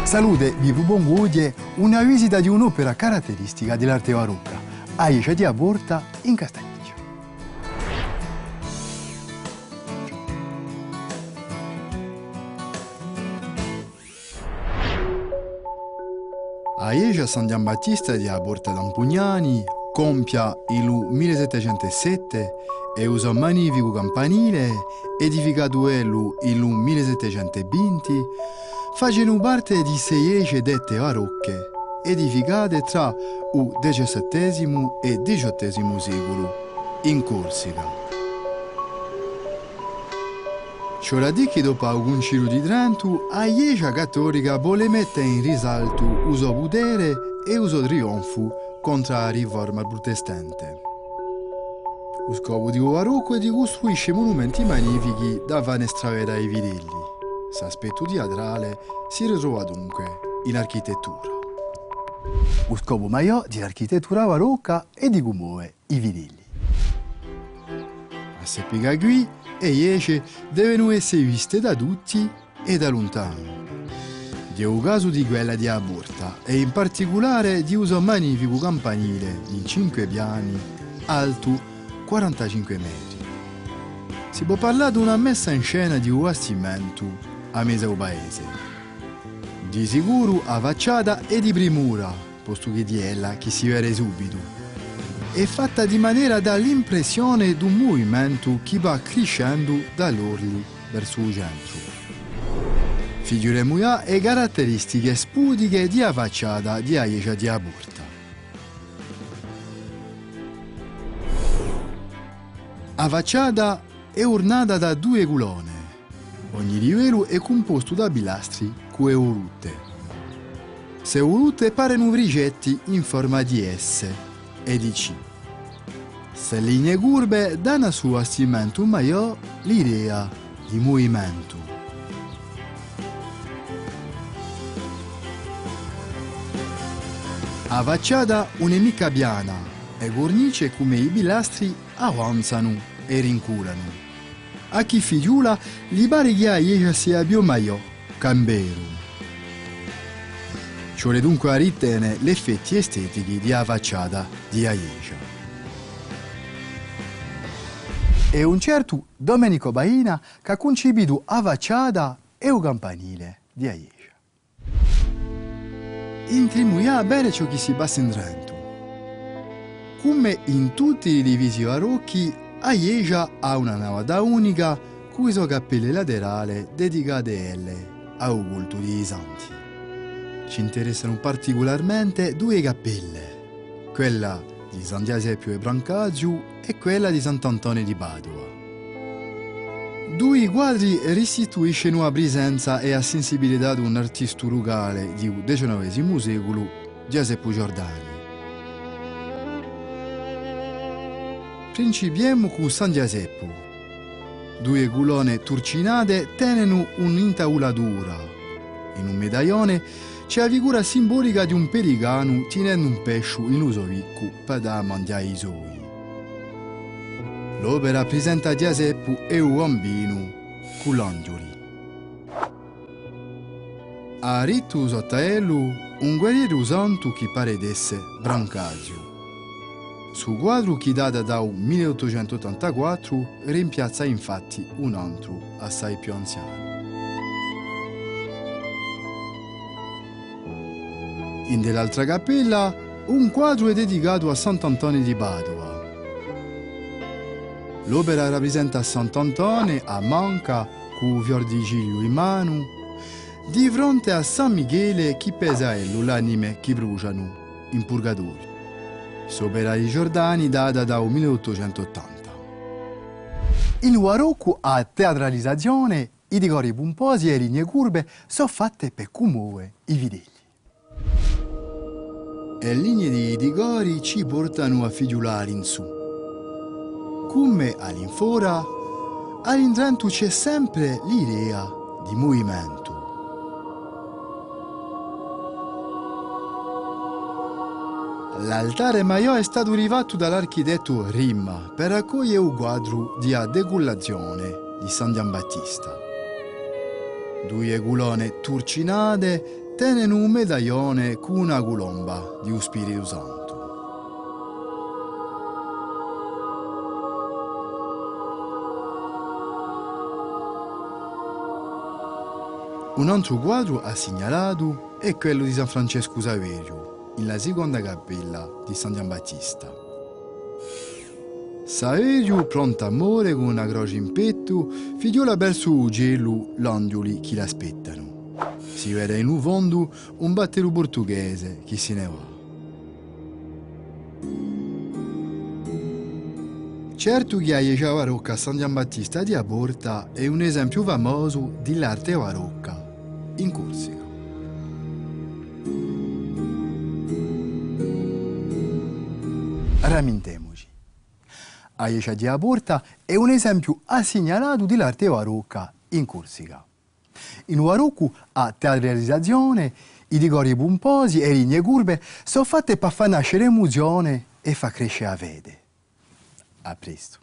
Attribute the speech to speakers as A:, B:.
A: Salute, vivo Bongodie, una visita di un'opera caratteristica dell'arte barocca, Aicia di Aborta in Castagniccio. Aicia San Giambattista di Aborta d'Ampugnani compia il 1707 e usa magnifico campanile edificato il 1720 facendo parte di 6 dette barocche edificate tra il XVII e XVIII secolo in Corsica. Ciò da dire che dopo il Concilio di Trento, la Chiesa cattolica vuole mettere in risalto il suo potere e il suo trionfo contro la riforma protestante. Lo scopo di barocco è di costruire monumenti magnifici da far estrarre ai fedeli. L'aspetto teatrale si ritrova dunque in architettura. Lo scopo maggiore dell'architettura barocca è di commuovere i fedeli. A sapere qui, le chiese devono essere viste da tutti e da lontano. È il caso di quella di Aborta e in particolare di un magnifico campanile in 5 piani, alto 45 metri. Si può parlare di una messa in scena di un bastimento a mezzo paese. Di sicuro a facciata è di primura, posto che di ella che si vede subito. È fatta di maniera da l'impressione di un movimento che va crescendo dall'orli verso il centro. Figuriamo le caratteristiche spudiche di facciata di Aicia di Aborta. La facciata è ornata da 2 colonne. Ogni livello è composto da pilastri con volute. Se volute paiono rigetti in forma di S e di C. Se linee curve danno al suo bastimento maggiore l'idea di movimento. La facciata non è mica piana e cornice come i pilastri avanzano e rinculano. A chi figliula gli pare che Aicia sia più maggiore, cambero. Ci vuole dunque a ritenere gli effetti estetici di facciata di Aicia. È un certo Domenico Baina che ha concepito la facciata e il campanile di Aicia. Entriamo a bene ciò che si passa in Trento. Come in tutti i edifici barocchi, Aicia ha una navata unica con i suoi cappelle laterali dedicate al culto dei santi. Ci interessano particolarmente 2 cappelle, quella di San Giuseppe e Brancagio e quella di Sant'Antonio di Padova. 2 quadri restituiscono la presenza e la sensibilità di un artista locale del XIX secolo, Giuseppe Giordani. Principiamo con San Giuseppe. 2 colonne turcinate tengono un'intaulatura. In un medaglione c'è la figura simbolica di un pelicano tenendo un pesce in uso vicco per da mangiare i suoi. L'opera presenta Giuseppe e un bambino con l'angeli. A ritto sottoello un guerriero santo che pare d'essere Brancagio. Sul quadro che data dal 1884 rimpiazza infatti un altro assai più anziano. In dell'altra cappella un quadro è dedicato a Sant'Antonio di Padova. L'opera rappresenta Sant'Antonio a Manca con un fior di ciglio in mano di fronte a San Michele che pesa l'anime che bruciano in purgatorio. S'opera di Giordani data dal 1880. In barocco a teatralizzazione, i decori pomposi e le linee curve sono fatte per commuovere i fedeli. Le linee di decori ci portano a figliolare in su. Come all'infuori, all'interno c'è sempre l'idea di movimento. L'altare maggiore è stato rifatto dall'architetto Rimma per accogliere un quadro di decollazione di San Giambattista. 2 colonne turcinate tenen un medaglione con una colomba di un Spirito Santo. Un altro quadro assegnalato è quello di San Francesco Saverio, nella seconda cappella di San Giambattista. Saverio, pronto a morire con una croce in petto, figliola verso il cielo l'angioli che l'aspettano. Si vede in un fondo un battello portoghese che se ne va. Certo che la chiesa barocca a San Giambattista di Aborta è un esempio famoso dell'arte barocca in Corsica. Rammentemoci. La chiesa di Aborta è un esempio assegnalato dell'arte barocca in Corsica. In barocco, a teatralizzazione, i decori pomposi e le linee curve sono fatte per far nascere emozione e far crescere la fede. A presto.